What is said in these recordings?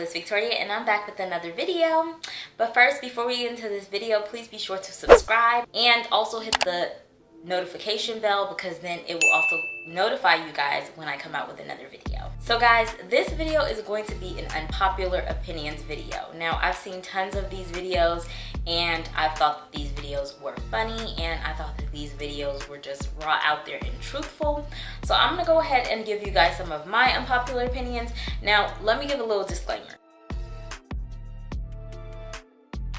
it's Victoria and I'm back with another video. But first, before we get into this video, please be sure to subscribe and also hit the notification bell, because then it will also notify you guys when I come out with another video. So guys, this video is going to be an unpopular opinions video. Now, I've seen tons of these videos and I thought that these videos were funny, and I thought that these videos were just raw, out there, and truthful. So I'm gonna go ahead and give you guys some of my unpopular opinions. Now, let me give a little disclaimer.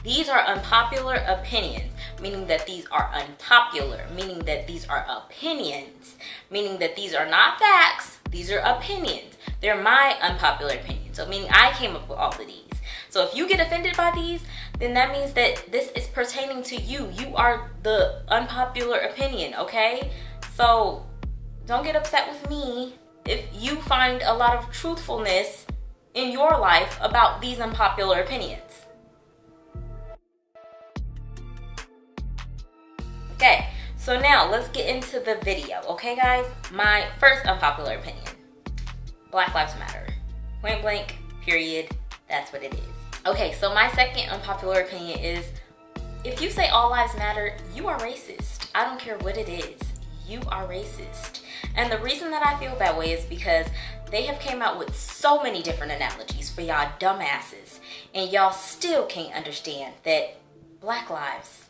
These are unpopular opinions, meaning that these are unpopular, meaning that these are opinions, meaning that these are not facts, these are opinions. They're my unpopular opinions, so meaning I came up with all of these. So if you get offended by these, then that means that this is pertaining to you. You are the unpopular opinion, okay? So don't get upset with me if you find a lot of truthfulness in your life about these unpopular opinions. Okay, so now let's get into the video, okay guys? My first unpopular opinion. Black Lives Matter. Point blank, period, that's what it is. Okay, so my second unpopular opinion is, if you say all lives matter, you are racist. I don't care what it is, you are racist. And the reason that I feel that way is because they have came out with so many different analogies for y'all dumbasses, and y'all still can't understand that Black lives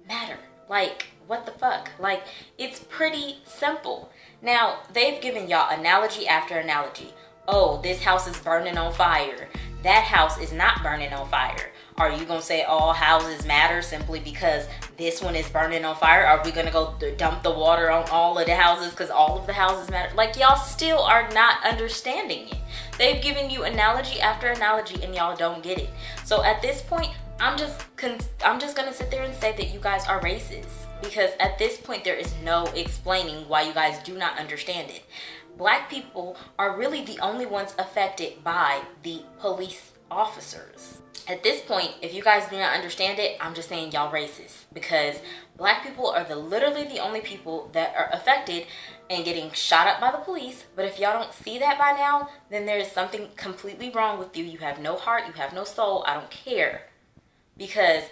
matter. Like, what the fuck? Like, it's pretty simple. Now, they've given y'all analogy after analogy. Oh, this house is burning on fire. That house is not burning on fire. Are you gonna say all houses matter simply because this one is burning on fire? Are we gonna go dump the water on all of the houses because all of the houses matter? Like, y'all still are not understanding it. They've given you analogy after analogy and y'all don't get it. So at this point, I'm just gonna sit there and say that you guys are racist, because at this point there is no explaining why you guys do not understand it. Black people are really the only ones affected by the police officers. At this point, if you guys do not understand it, I'm just saying y'all racist, because black people are literally the only people that are affected and getting shot up by the police. But if y'all don't see that by now, then there is something completely wrong with you. You have no heart, you have no soul, I don't care. Because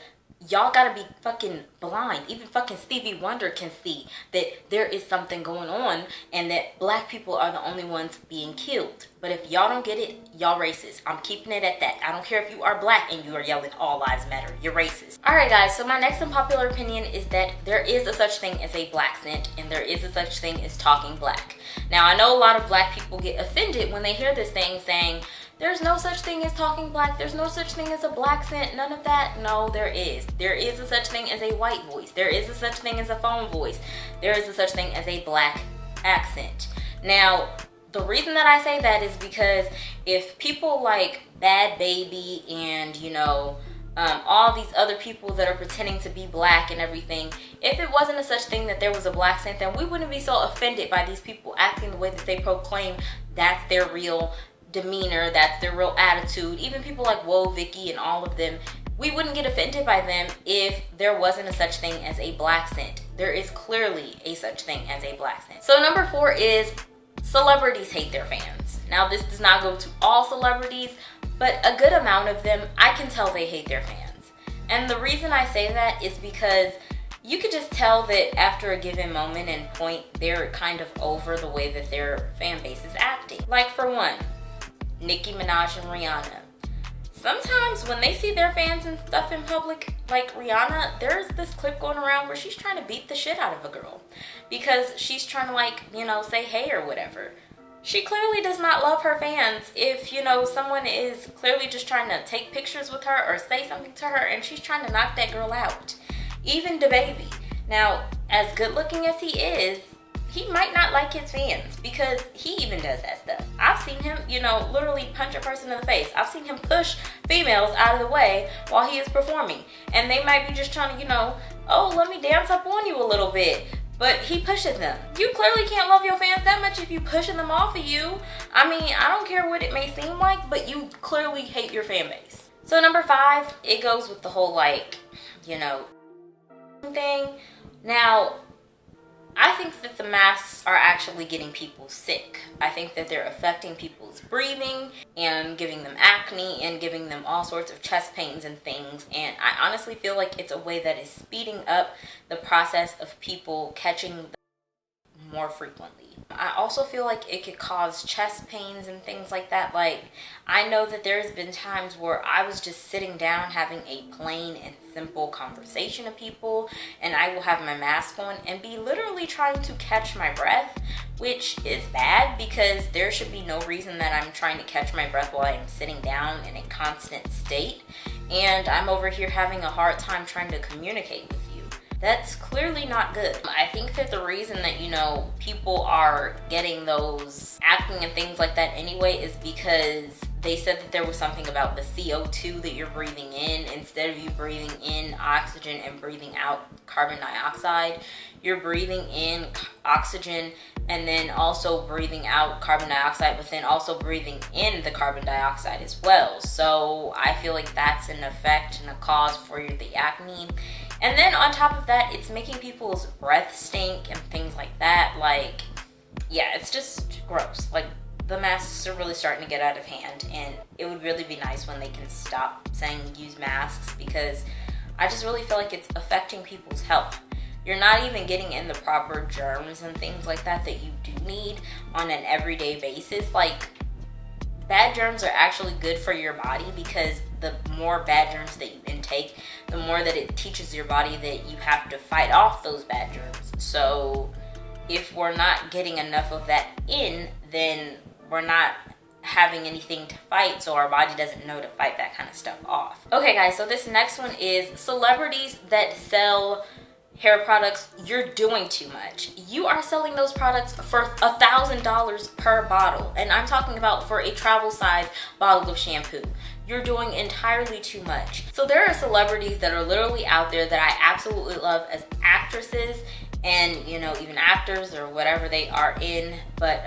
y'all gotta be fucking blind. Even fucking Stevie Wonder can see that there is something going on and that black people are the only ones being killed. But if y'all don't get it, y'all racist. I'm keeping it at that. I don't care if you are black and you are yelling all lives matter. You're racist. Alright guys, so my next unpopular opinion is that there is a such thing as a black scent, and there is a such thing as talking black. Now, I know a lot of black people get offended when they hear this thing saying, there's no such thing as talking black, there's no such thing as a black scent, none of that. No, there is. There is a such thing as a white voice. There is a such thing as a phone voice. There is a such thing as a black accent. Now, the reason that I say that is because if people like Bad Baby and, you know, all these other people that are pretending to be black and everything, if it wasn't a such thing that there was a black scent, then we wouldn't be so offended by these people acting the way that they proclaim that's their real demeanor, that's their real attitude. Even people like Whoa Vicky and all of them, we wouldn't get offended by them if there wasn't a such thing as a black scent. There is clearly a such thing as a black scent. So number 4 is celebrities hate their fans. Now, this does not go to all celebrities, but a good amount of them, I can tell they hate their fans. And the reason I say that is because you could just tell that after a given moment and point, they're kind of over the way that their fan base is acting. Like, for one, Nicki Minaj and Rihanna. Sometimes when they see their fans and stuff in public, like Rihanna, there's this clip going around where she's trying to beat the shit out of a girl because she's trying to, like, you know, say hey or whatever. She clearly does not love her fans if, you know, someone is clearly just trying to take pictures with her or say something to her and she's trying to knock that girl out. Even DaBaby. Now, as good looking as he is, he might not like his fans because he even does that stuff. I've seen him, you know, literally punch a person in the face. I've seen him push females out of the way while he is performing. And they might be just trying to, you know, oh, let me dance up on you a little bit. But he pushes them. You clearly can't love your fans that much if you pushing them off of you. I mean, I don't care what it may seem like, but you clearly hate your fan base. So number 5, it goes with the whole, like, you know, thing. Now, I think that the masks are actually getting people sick. I think that they're affecting people's breathing and giving them acne and giving them all sorts of chest pains and things. And I honestly feel like it's a way that is speeding up the process of people catching the more frequently. I also feel like it could cause chest pains and things like that. Like, I know that there's been times where I was just sitting down having a plain and simple conversation with people, and I will have my mask on and be literally trying to catch my breath, which is bad because there should be no reason that I'm trying to catch my breath while I'm sitting down in a constant state, and I'm over here having a hard time trying to communicate with you. That's clearly not good. I think that the reason that, you know, people are getting those acne and things like that anyway is because they said that there was something about the CO2 that you're breathing in. Instead of you breathing in oxygen and breathing out carbon dioxide, you're breathing in oxygen and then also breathing out carbon dioxide, but then also breathing in the carbon dioxide as well. So I feel like that's an effect and a cause for the acne. And then on top of that, it's making people's breath stink and things like that. Like, yeah, it's just gross. Like, the masks are really starting to get out of hand, and it would really be nice when they can stop saying use masks, because I just really feel like it's affecting people's health. You're not even getting in the proper germs and things like that that you do need on an everyday basis. Like, bad germs are actually good for your body, because the more bad germs that you intake, the more that it teaches your body that you have to fight off those bad germs. So if we're not getting enough of that in, then we're not having anything to fight, so our body doesn't know to fight that kind of stuff off. Okay guys, so this next one is celebrities that sell hair products. You're doing too much. You are selling those products for $1,000 per bottle, and I'm talking about for a travel size bottle of shampoo. You're doing entirely too much. So there are celebrities that are literally out there that I absolutely love as actresses, and, you know, even actors or whatever they are in, but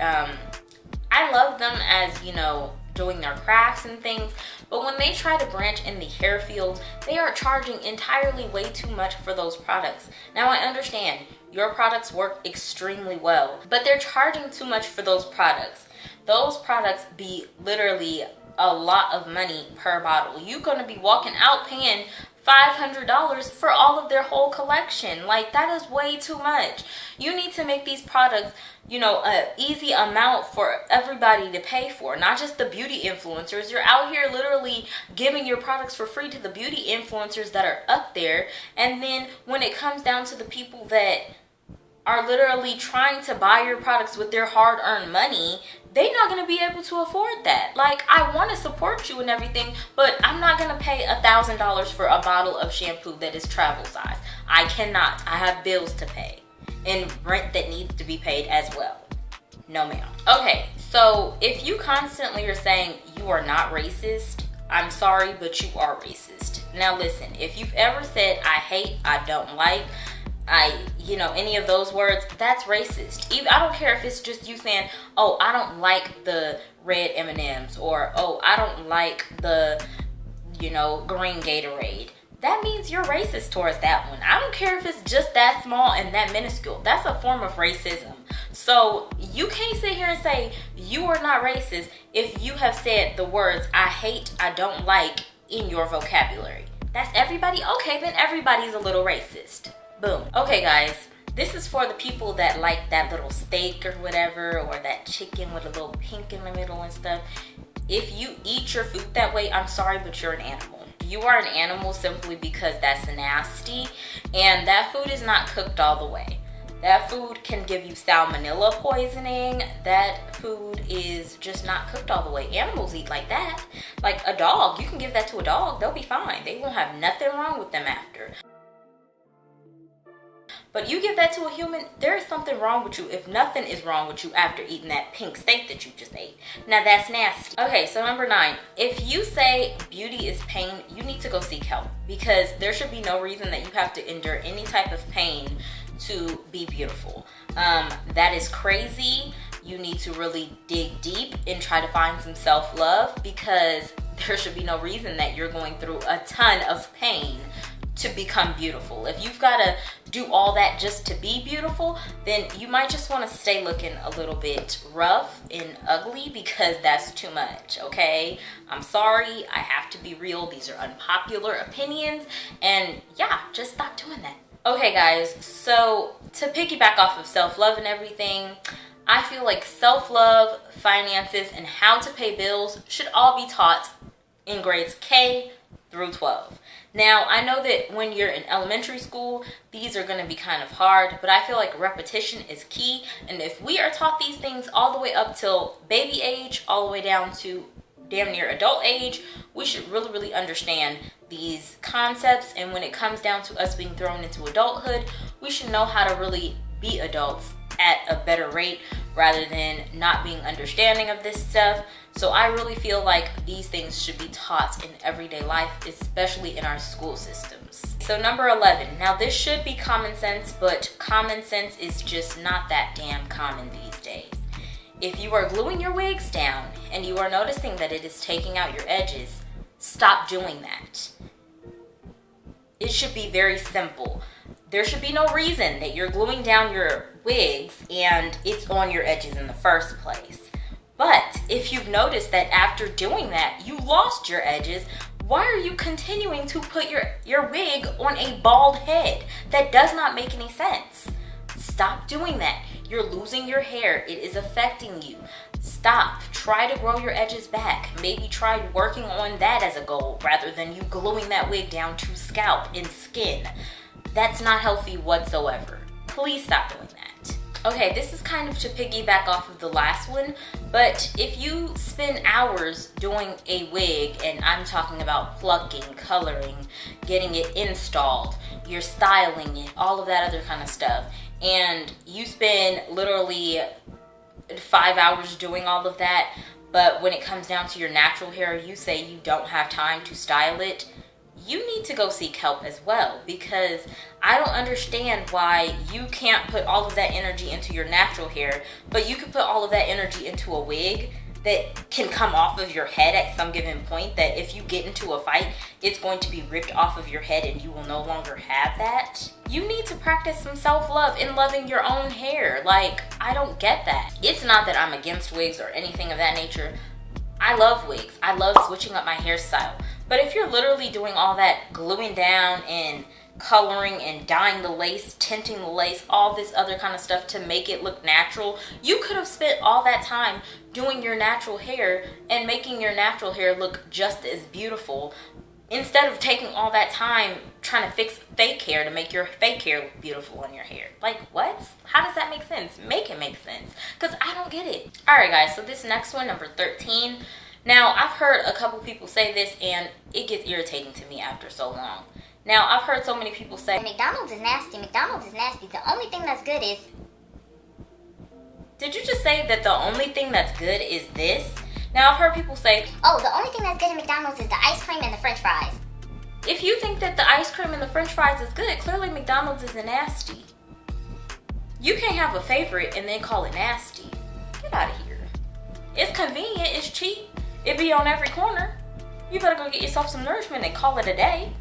I love them as, you know, doing their crafts and things, but when they try to branch in the hair field, they are charging entirely way too much for those products. Now, I understand your products work extremely well, but they're charging too much for those products. Those products be literally a lot of money per bottle. You're gonna be walking out paying $500 for all of their whole collection. Like, that is way too much. You need to make these products, you know, an easy amount for everybody to pay for, not just the beauty influencers. You're out here literally giving your products for free to the beauty influencers that are up there, and then when it comes down to the people that are literally trying to buy your products with their hard-earned money, they're not going to be able to afford that. Like, I want to support you and everything, but I'm not going to pay $1,000 for a bottle of shampoo that is travel size. I cannot. I have bills to pay and rent that needs to be paid as well. No, ma'am. Okay, so if you constantly are saying you are not racist, I'm sorry, but you are racist. Now listen, if you've ever said I hate, I don't like, you know, any of those words, that's racist. Even, I don't care if it's just you saying, oh, I don't like the red M&Ms, or oh, I don't like the, you know, green Gatorade. That means you're racist towards that one. I don't care if it's just that small and that minuscule. That's a form of racism. So you can't sit here and say you are not racist if you have said the words I hate, I don't like in your vocabulary. That's everybody? Okay, then everybody's a little racist. Boom. Okay guys, this is for the people that like that little steak or whatever, or that chicken with a little pink in the middle and stuff. If you eat your food that way, I'm sorry, but you're an animal. You are an animal simply because that's nasty, and that food is not cooked all the way. That food can give you salmonella poisoning. That food is just not cooked all the way. Animals eat like that. Like a dog, you can give that to a dog, they'll be fine. They won't have nothing wrong with them after. But you give that to a human, there is something wrong with you if nothing is wrong with you after eating that pink steak that you just ate. Now that's nasty. Okay, so number 9, if you say beauty is pain, you need to go seek help, because there should be no reason that you have to endure any type of pain to be beautiful. That is crazy. You need to really dig deep and try to find some self-love, because there should be no reason that you're going through a ton of pain to become beautiful. If you've got to do all that just to be beautiful, then you might just want to stay looking a little bit rough and ugly, because that's too much, okay? I'm sorry, I have to be real. These are unpopular opinions, and yeah, just stop doing that. Okay guys, so to piggyback off of self-love and everything, I feel like self-love, finances, and how to pay bills should all be taught in grades K through 12. Now, I know that when you're in elementary school, these are going to be kind of hard, but I feel like repetition is key. And if we are taught these things all the way up till baby age, all the way down to damn near adult age, we should really understand these concepts. And when it comes down to us being thrown into adulthood, we should know how to really be adults at a better rate rather than not being understanding of this stuff. So I really feel like these things should be taught in everyday life, especially in our school systems. So number 11, now this should be common sense, but common sense is just not that damn common these days. If you are gluing your wigs down and you are noticing that it is taking out your edges, stop doing that. It should be very simple. There should be no reason that you're gluing down your wigs and it's on your edges in the first place. But if you've noticed that after doing that, you lost your edges, why are you continuing to put your wig on a bald head? That does not make any sense. Stop doing that. You're losing your hair. It is affecting you. Stop. Try to grow your edges back. Maybe try working on that as a goal rather than you gluing that wig down to scalp and skin. That's not healthy whatsoever. Please stop doing that. Okay, this is kind of to piggyback off of the last one, but if you spend hours doing a wig, and I'm talking about plucking, coloring, getting it installed, you're styling it, all of that other kind of stuff, and you spend literally 5 hours doing all of that, but when it comes down to your natural hair, you say you don't have time to style it, you need to go seek help as well, because I don't understand why you can't put all of that energy into your natural hair, but you can put all of that energy into a wig that can come off of your head at some given point, that if you get into a fight, it's going to be ripped off of your head and you will no longer have that. You need to practice some self-love in loving your own hair. Like, I don't get that. It's not that I'm against wigs or anything of that nature. I love wigs. I love switching up my hairstyle. But if you're literally doing all that gluing down and coloring and dyeing the lace, tinting the lace, all this other kind of stuff to make it look natural, you could have spent all that time doing your natural hair and making your natural hair look just as beautiful, instead of taking all that time trying to fix fake hair to make your fake hair look beautiful on your hair. Like, what? How does that make sense? Make it make sense, because I don't get it. All right, guys, so this next one, number 13. Now, I've heard a couple people say this, and it gets irritating to me after so long. Now, I've heard so many people say, McDonald's is nasty, McDonald's is nasty. The only thing that's good is... Did you just say that the only thing that's good is this? Now, I've heard people say, oh, the only thing that's good at McDonald's is the ice cream and the french fries. If you think that the ice cream and the french fries is good, clearly McDonald's isn't nasty. You can't have a favorite and then call it nasty. Get out of here. It's convenient, it's cheap, it be on every corner. You better go get yourself some nourishment and call it a day.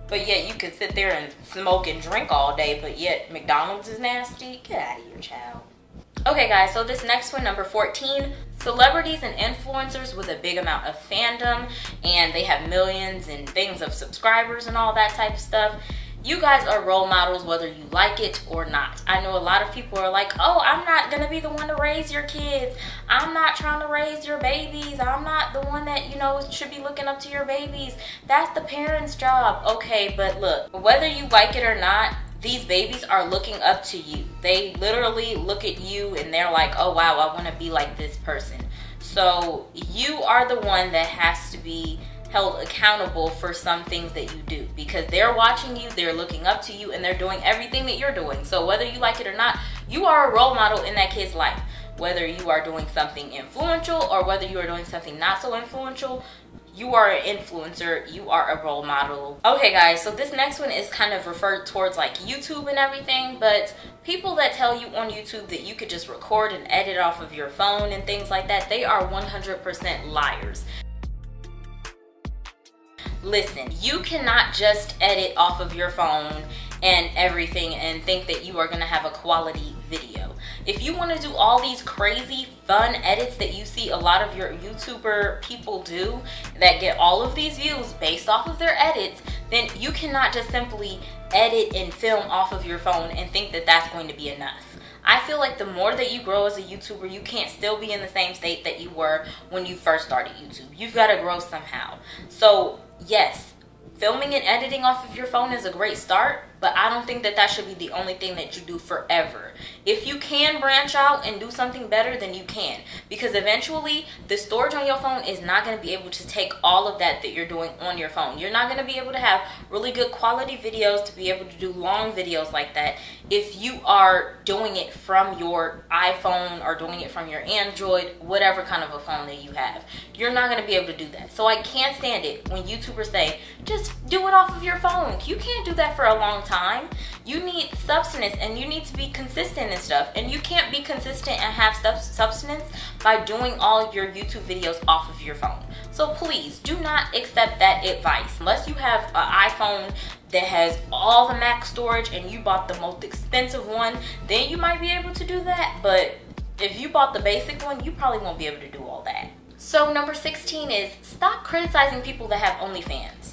But yet you could sit there and smoke and drink all day, but yet McDonald's is nasty? Get out of here, child. Okay guys, so this next one, number 14, celebrities and influencers with a big amount of fandom, and they have millions and things of subscribers and all that type of stuff. You guys are role models whether you like it or not. I know a lot of people are like, oh, I'm not gonna be the one to raise your kids. I'm not trying to raise your babies. I'm not the one that, you know, should be looking up to your babies. That's the parents' job. Okay, but look, whether you like it or not, these babies are looking up to you. They literally look at you and they're like, oh wow, I wanna be like this person. So you are the one that has to be held accountable for some things that you do, because they're watching you, they're looking up to you, and they're doing everything that you're doing. So whether you like it or not, you are a role model in that kid's life. Whether you are doing something influential or whether you are doing something not so influential, you are an influencer, you are a role model. Okay guys, so this next one is kind of referred towards like YouTube and everything, but people that tell you on YouTube that you could just record and edit off of your phone and things like that, they are 100% liars. Listen, you cannot just edit off of your phone and everything and think that you are going to have a quality video. If you want to do all these crazy fun edits that you see a lot of your YouTuber people do that get all of these views based off of their edits, then you cannot just simply edit and film off of your phone and think that that's going to be enough. I feel like the more that you grow as a YouTuber, you can't still be in the same state that you were when you first started YouTube. You've got to grow somehow. So yes, filming and editing off of your phone is a great start, but I don't think that that should be the only thing that you do forever. If you can branch out and do something better, then you can. Because eventually, the storage on your phone is not going to be able to take all of that you're doing on your phone. You're not going to be able to have really good quality videos to be able to do long videos like that if you are doing it from your iPhone or doing it from your Android, whatever kind of a phone that you have. You're not going to be able to do that. So I can't stand it when YouTubers say, just do it off of your phone. You can't do that for a long time. You need substance and you need to be consistent and stuff. And you can't be consistent and have substance by doing all your YouTube videos off of your phone. So please do not accept that advice. Unless you have an iPhone that has all the max storage and you bought the most expensive one, then you might be able to do that. But if you bought the basic one, you probably won't be able to do all that. So number 16 is stop criticizing people that have OnlyFans.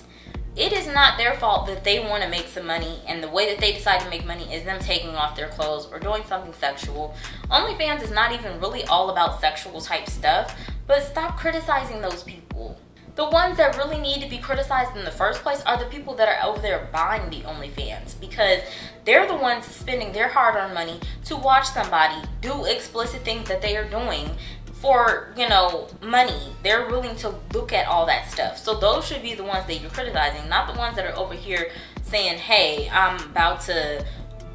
It is not their fault that they want to make some money, and the way that they decide to make money is them taking off their clothes or doing something sexual. OnlyFans is not even really all about sexual type stuff, but stop criticizing those people. The ones that really need to be criticized in the first place are the people that are over there buying the OnlyFans, because they're the ones spending their hard-earned money to watch somebody do explicit things that they are doing for, you know, money. They're willing to look at all that stuff. So those should be the ones that you're criticizing, not the ones that are over here saying, hey, I'm about to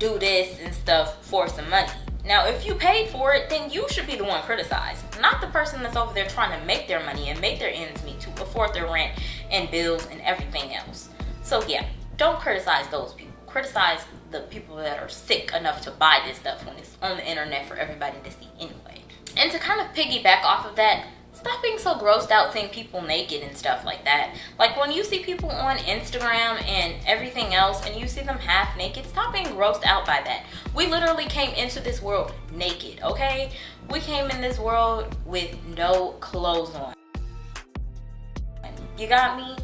do this and stuff for some money. Now, if you paid for it, then you should be the one criticized, not the person that's over there trying to make their money and make their ends meet to afford their rent and bills and everything else. So yeah, don't criticize those people. Criticize the people that are sick enough to buy this stuff when it's on the internet for everybody to see anyway. And to kind of piggyback off of that, stop being so grossed out seeing people naked and stuff like that. Like when you see people on Instagram and everything else and you see them half naked, stop being grossed out by that. We literally came into this world naked, okay? We came in this world with no clothes on. You got me?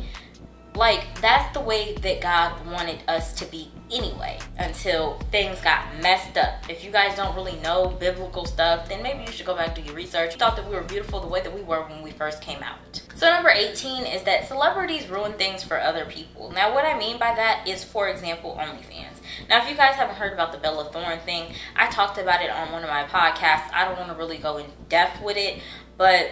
Like, that's the way that God wanted us to be anyway, until things got messed up. If you guys don't really know biblical stuff, then maybe you should go back and do your research. Thought that we were beautiful the way that we were when we first came out. So number 18 is that celebrities ruin things for other people. Now what I mean by that is, for example, OnlyFans. Now if you guys haven't heard about the Bella Thorne thing, I talked about it on one of my podcasts. I don't want to really go in depth with it, but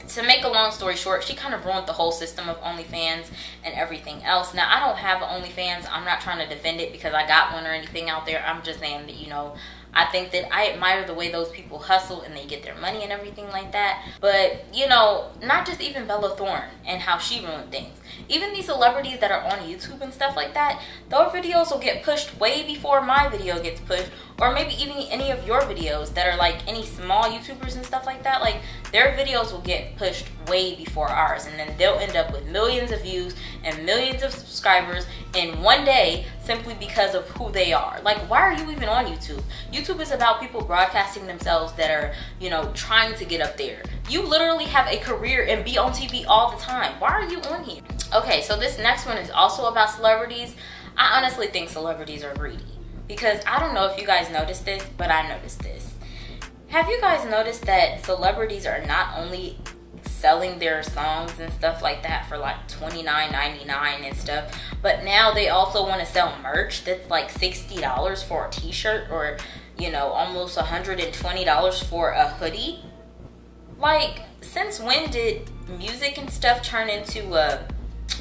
to make a long story short, she kind of ruined the whole system of OnlyFans and everything else. Now, I don't have OnlyFans. I'm not trying to defend it because I got one or anything out there. I'm just saying that, you know, I think that I admire the way those people hustle and they get their money and everything like that. But, you know, not just even Bella Thorne and how she ruined things. Even these celebrities that are on YouTube and stuff like that, those videos will get pushed way before my video gets pushed, or maybe even any of your videos that are like any small YouTubers and stuff like that. Like, their videos will get pushed way before ours, and then they'll end up with millions of views and millions of subscribers in one day simply because of who they are. Like, why are you even on YouTube? YouTube is about people broadcasting themselves that are, you know, trying to get up there. You literally have a career and be on TV all the time. Why are you on here? Okay, so this next one is also about celebrities. I honestly think celebrities are greedy, because I don't know if you guys noticed this, but I noticed this. Have you guys noticed that celebrities are not only selling their songs and stuff like that for like $29.99 and stuff, but now they also want to sell merch that's like $60 for a t-shirt, or, you know, almost $120 for a hoodie? Like, since when did music and stuff turn into a,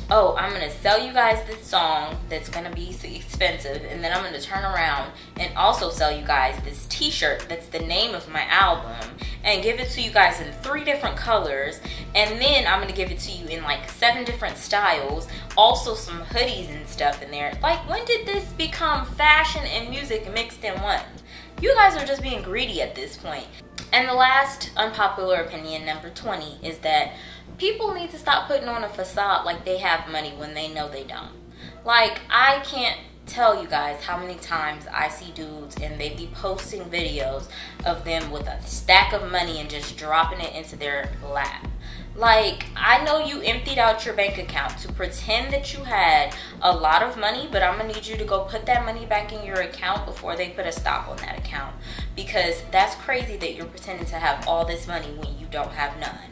oh, I'm gonna sell you guys this song that's gonna be expensive, and then I'm gonna turn around and also sell you guys this t-shirt that's the name of my album, and give it to you guys in 3 different colors, and then I'm gonna give it to you in like 7 different styles, also some hoodies and stuff in there. Like, when did this become fashion and music mixed in one? You guys are just being greedy at this point. And the last unpopular opinion, number 20, is that people need to stop putting on a facade like they have money when they know they don't. Like, I can't tell you guys how many times I see dudes and they be posting videos of them with a stack of money and just dropping it into their lap. Like, I know you emptied out your bank account to pretend that you had a lot of money, but I'm gonna need you to go put that money back in your account before they put a stop on that account, because that's crazy that you're pretending to have all this money when you don't have none.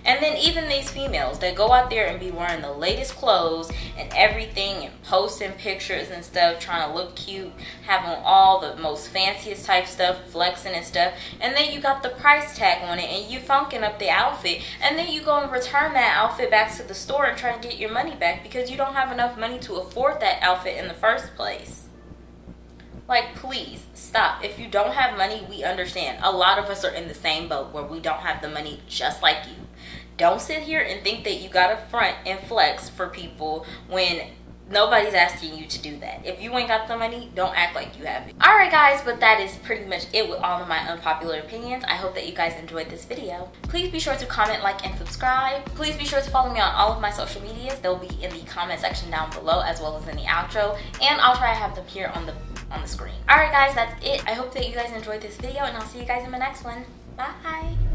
And then even these females that go out there and be wearing the latest clothes and everything and posting pictures and stuff, trying to look cute, having all the most fanciest type stuff, flexing and stuff, and then you got the price tag on it and you funking up the outfit, and then you go and return that outfit back to the store and try to get your money back because you don't have enough money to afford that outfit in the first place. Like, please stop. If you don't have money, we understand. A lot of us are in the same boat where we don't have the money just like you. Don't sit here and think that you gotta front and flex for people when nobody's asking you to do that. If you ain't got the money, don't act like you have it. Alright guys, but that is pretty much it with all of my unpopular opinions. I hope that you guys enjoyed this video. Please be sure to comment, like, and subscribe. Please be sure to follow me on all of my social medias. They'll be in the comment section down below as well as in the outro. And I'll try to have them here on the screen. Alright guys, that's it. I hope that you guys enjoyed this video and I'll see you guys in my next one. Bye!